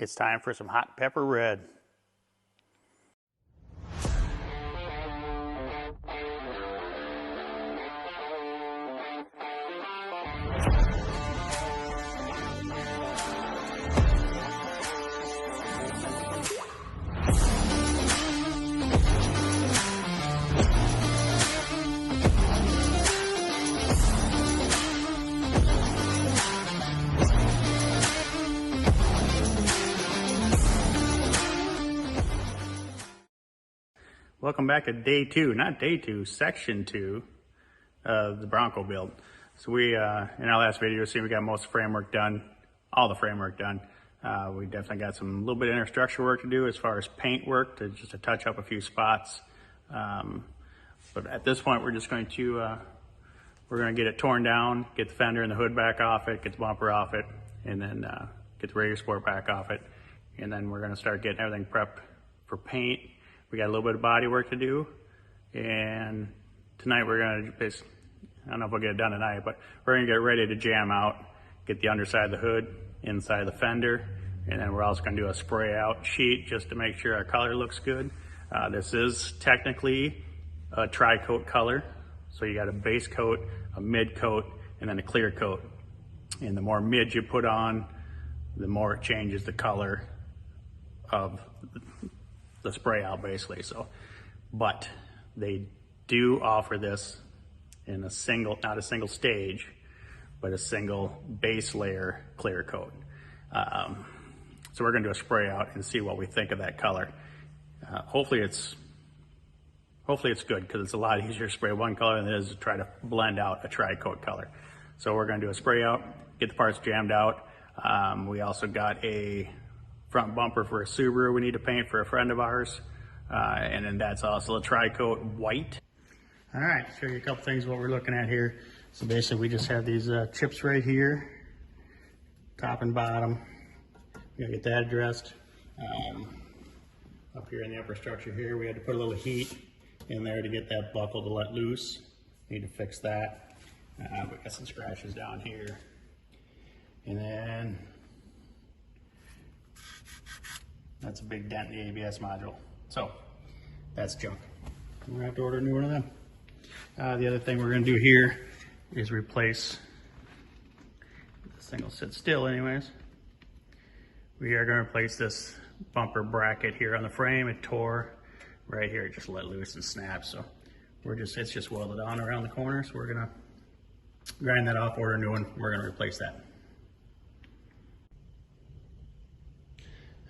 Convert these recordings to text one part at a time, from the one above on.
It's time for some hot pepper red. Welcome back to day two, not day two, section two of the Bronco build. So we, in our last video, we got most of the framework done, all the framework done. We definitely got some little bit of infrastructure work to do as far as paint work, just to touch up a few spots. But at this point, we're just going to, get it torn down, get the fender and the hood back off it, get the bumper off it, and then get the radiator support back off it. And then we're gonna start getting everything prepped for paint. We got a little bit of body work to do, and tonight we're gonna I don't know if we'll get it done tonight, but we're gonna get ready to jam out, get the underside of the hood, inside of the fender, and then we're also gonna do a spray out sheet just to make sure our color looks good. This is technically a tri-coat color, so you got a base coat, a mid coat, and then a clear coat. And the more mid you put on, the more it changes the color of the spray out basically. So, but they do offer this in a single, not a single stage, but a single base layer clear coat. So we're gonna do a spray out and see what we think of that color. Hopefully it's good, because it's a lot easier to spray one color than it is to try to blend out a tri-coat color. So we're gonna do a spray out, get the parts jammed out. We also got a front bumper for a Subaru we need to paint for a friend of ours. And then that's also a tri-coat white. All right, show you a couple things what we're looking at here. So basically we just have these chips right here, top and bottom. We gotta get that addressed. Up here in the upper structure here, we had to put a little heat in there to get that buckle to let loose. Need to fix that. We got some scratches down here. And then that's a big dent in the ABS module. So that's junk. We're gonna have to order a new one of them. The other thing we're gonna do here is replace, this thing will sit still anyways. We are gonna replace this bumper bracket here on the frame. It tore right here, it just let loose and snapped. So it's just welded on around the corner. So we're gonna grind that off, order a new one. We're gonna replace that.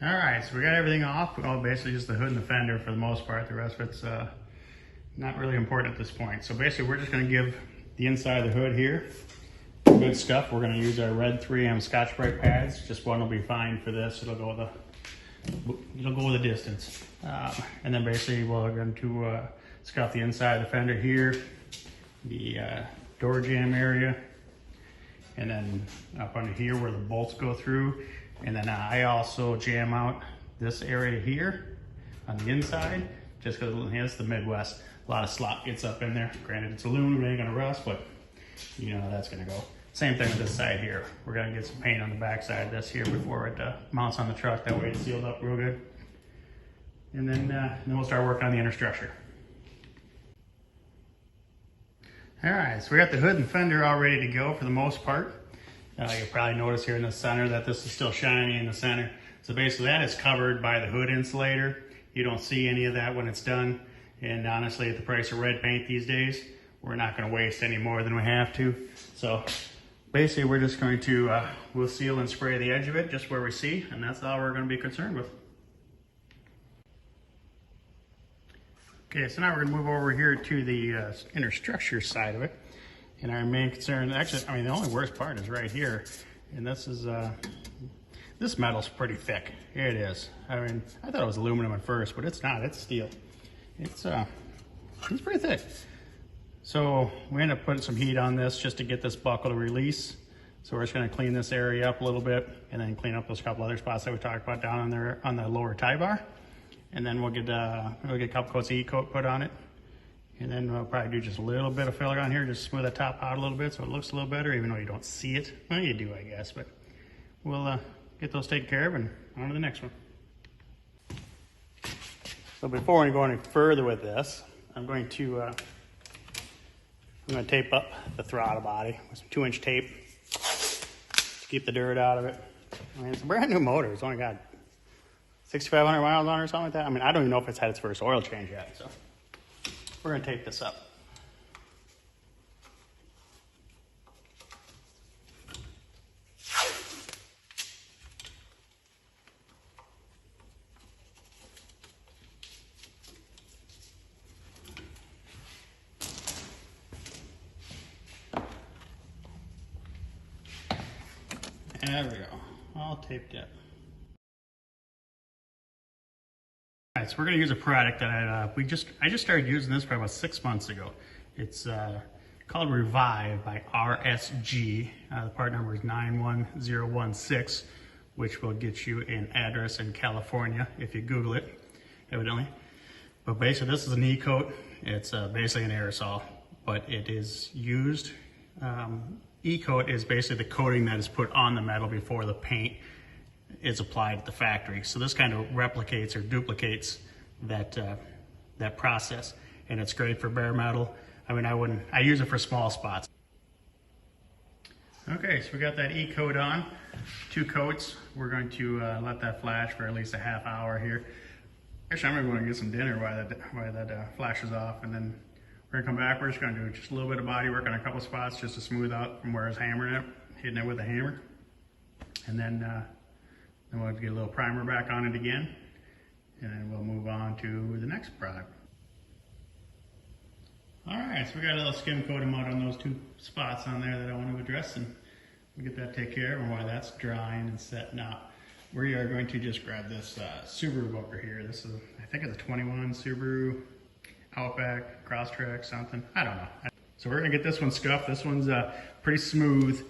All right, so we got everything off. Well, basically just the hood and the fender for the most part. The rest of it's not really important at this point. So basically we're just gonna give the inside of the hood here good stuff. We're gonna use our red 3M Scotch-Brite pads. Just one will be fine for this. It'll go with the distance. And then basically we're going to scuff the inside of the fender here, the door jamb area, and then up under here where the bolts go through. And then I also jam out this area here on the inside, just because it's the Midwest. A lot of slop gets up in there. Granted, it's aluminum, it ain't gonna rust, but you know how that's gonna go. Same thing with this side here. We're gonna get some paint on the back side of this here before it mounts on the truck. That way it's sealed up real good. And then we'll start working on the inner structure. All right, so we got the hood and fender all ready to go for the most part. You'll probably notice here in the center that this is still shiny in the center. So basically that is covered by the hood insulator. You don't see any of that when it's done. And honestly, at the price of red paint these days, we're not gonna waste any more than we have to. So basically we're just going to, we'll seal and spray the edge of it just where we see, and that's all we're gonna be concerned with. Okay, so now we're gonna move over here to the inner structure side of it. And our main concern, actually, I mean, the only worst part is right here. And this is, this metal's pretty thick. It is. I mean, I thought it was aluminum at first, but it's not, it's steel. It's pretty thick. So we end up putting some heat on this just to get this buckle to release. So we're just gonna clean this area up a little bit and then clean up those couple other spots that we talked about down on there on the lower tie bar. And then we'll get a couple coats of E-coat put on it. And then we'll probably do just a little bit of filler on here, just smooth the top out a little bit so it looks a little better, even though you don't see it. Well, you do, I guess, but we'll get those taken care of and on to the next one. So before we go any further with this, I'm going to tape up the throttle body with some 2-inch tape to keep the dirt out of it. I mean, it's a brand new motor. It's only got 6,500 miles on it or something like that. I mean, I don't even know if it's had its first oil change yet. So we're going to tape this up. There we go, all taped up. All right, so we're going to use a product that I just started using this probably about 6 months ago. It's called Revive by RSG. The part number is 91016, which will get you an address in California if you Google it, evidently. But basically, this is an E-coat. It's basically an aerosol, but it is used. E-coat is basically the coating that is put on the metal before the paint is applied at the factory. So this kind of replicates or duplicates that that process, and it's great for bare metal. I mean, I use it for small spots. Okay, so we got that E-coat on, 2 coats. We're going to let that flash for at least a half hour here. Actually, I'm going to get some dinner while that flashes off, and then we're gonna come back. We're just gonna do just a little bit of body work on a couple spots just to smooth out from where I was hammering it, hitting it with a hammer. And then we'll get a little primer back on it again. And then we'll move on to the next product. All right, so we got a little skim coating out on those 2 spots on there that I want to address, and we'll get that taken care of. And while that's drying and setting up, we are going to just grab this Subaru bumper here. This is, I think it's a 21 Subaru Outback, Crosstrek, something. I don't know. So we're gonna get this one scuffed. This one's pretty smooth.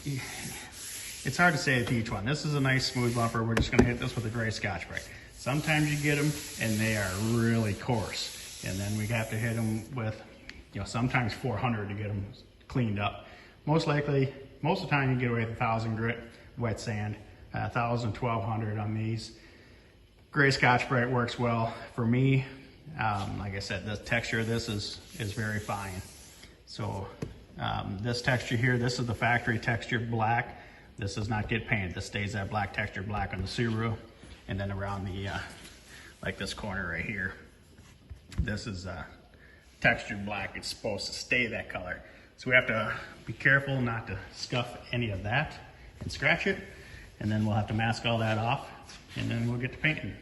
It's hard to say with each one. This is a nice smooth bumper. We're just gonna hit this with a gray Scotch-Brite. Sometimes you get them and they are really coarse. And then we have to hit them with, sometimes 400 to get them cleaned up. Most of the time you get away with 1,000 grit, wet sand, 1,000, 1,200 on these. Gray Scotch-Brite works well for me. Like I said, the texture of this is very fine. So this texture here, this is the factory textured black. This does not get painted. This stays that black textured black on the Subaru. And then around the, like this corner right here, this is textured black. It's supposed to stay that color. So we have to be careful not to scuff any of that and scratch it. And then we'll have to mask all that off, and then we'll get to painting.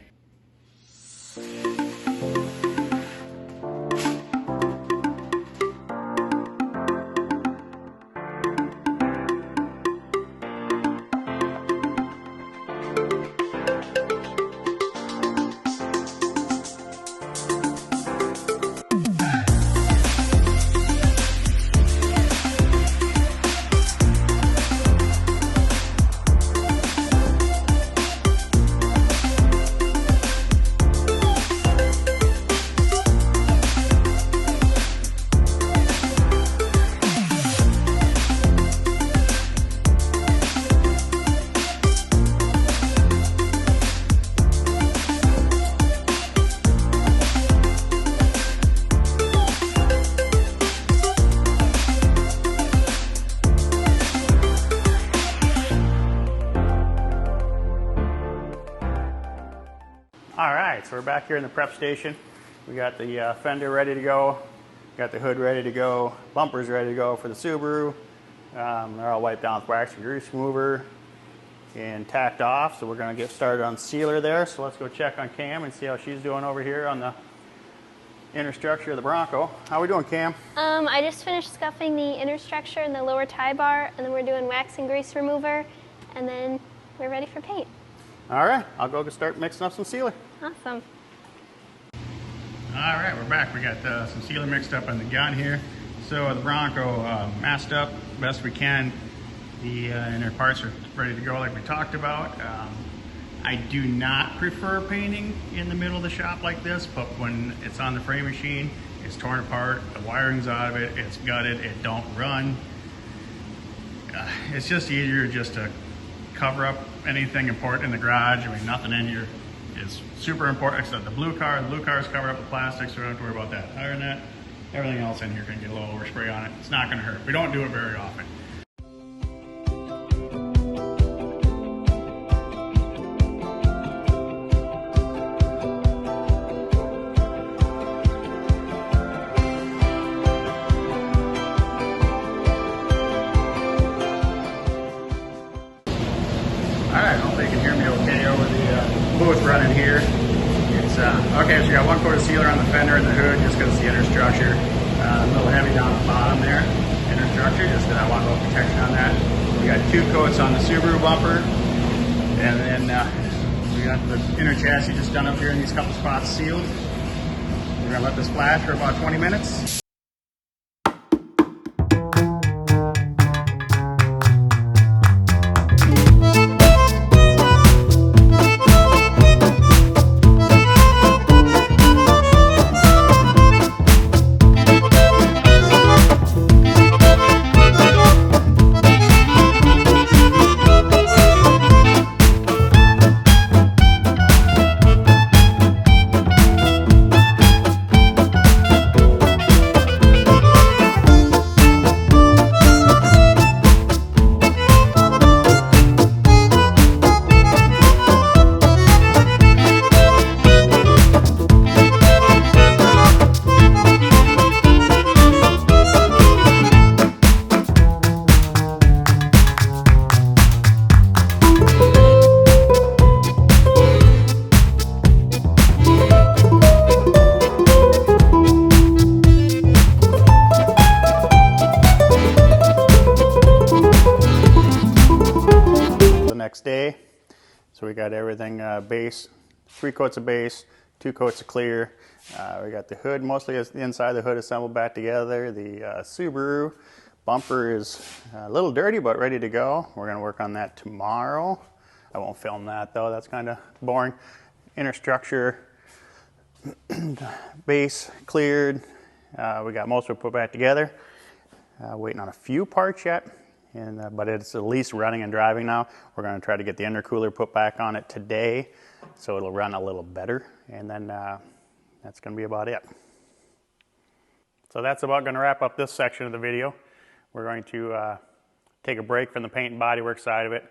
All right, so we're back here in the prep station. We got the fender ready to go, got the hood ready to go, bumpers ready to go for the Subaru. They're all wiped down with wax and grease remover and tacked off. So we're gonna get started on sealer there. So let's go check on Cam and see how she's doing over here on the inner structure of the Bronco. How are we doing, Cam? I just finished scuffing the inner structure and the lower tie bar, and then we're doing wax and grease remover, and then we're ready for paint. All right, I'll go start mixing up some sealer. Awesome. All right, we're back. We got some sealer mixed up on the gun here. So the Bronco masked up best we can. The inner parts are ready to go like we talked about. I do not prefer painting in the middle of the shop like this, but when it's on the frame machine, it's torn apart, the wiring's out of it, it's gutted, it don't run. It's just easier just to cover up anything important in the garage. I mean, nothing in here is super important except the blue car. The blue car is covered up with plastic, so we don't have to worry about that. Other than that, everything else in here can get a little overspray on it. It's not gonna hurt. We don't do it very often. Alright, hopefully you can hear me okay over the booth running here. It's okay, so we got one coat of sealer on the fender and the hood just because the inner structure a little heavy down the bottom there. Inner structure, just because I want a little protection on that. We got 2 coats on the Subaru bumper, and then we got the inner chassis just done up here in these couple spots sealed. We're gonna let this flash for about 20 minutes. Next day, so we got everything base, 3 coats of base, 2 coats of clear. We got the hood, mostly the inside of the hood assembled back together. The Subaru bumper is a little dirty but ready to go. We're going to work on that tomorrow. I won't film that though, that's kind of boring. Inner structure, base cleared. We got most of it put back together. Waiting on a few parts yet. But it's at least running and driving now. We're going to try to get the intercooler put back on it today so it'll run a little better, and then that's going to be about it. So that's about going to wrap up this section of the video. We're going to take a break from the paint and bodywork side of it,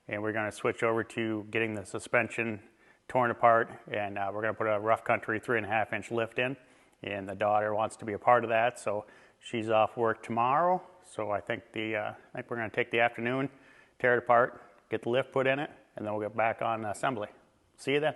and we're going to switch over to getting the suspension torn apart, and we're going to put a rough country 3.5-inch lift in, and the daughter wants to be a part of that, so she's off work tomorrow. So I think we're going to take the afternoon, tear it apart, get the lift put in it, and then we'll get back on assembly. See you then.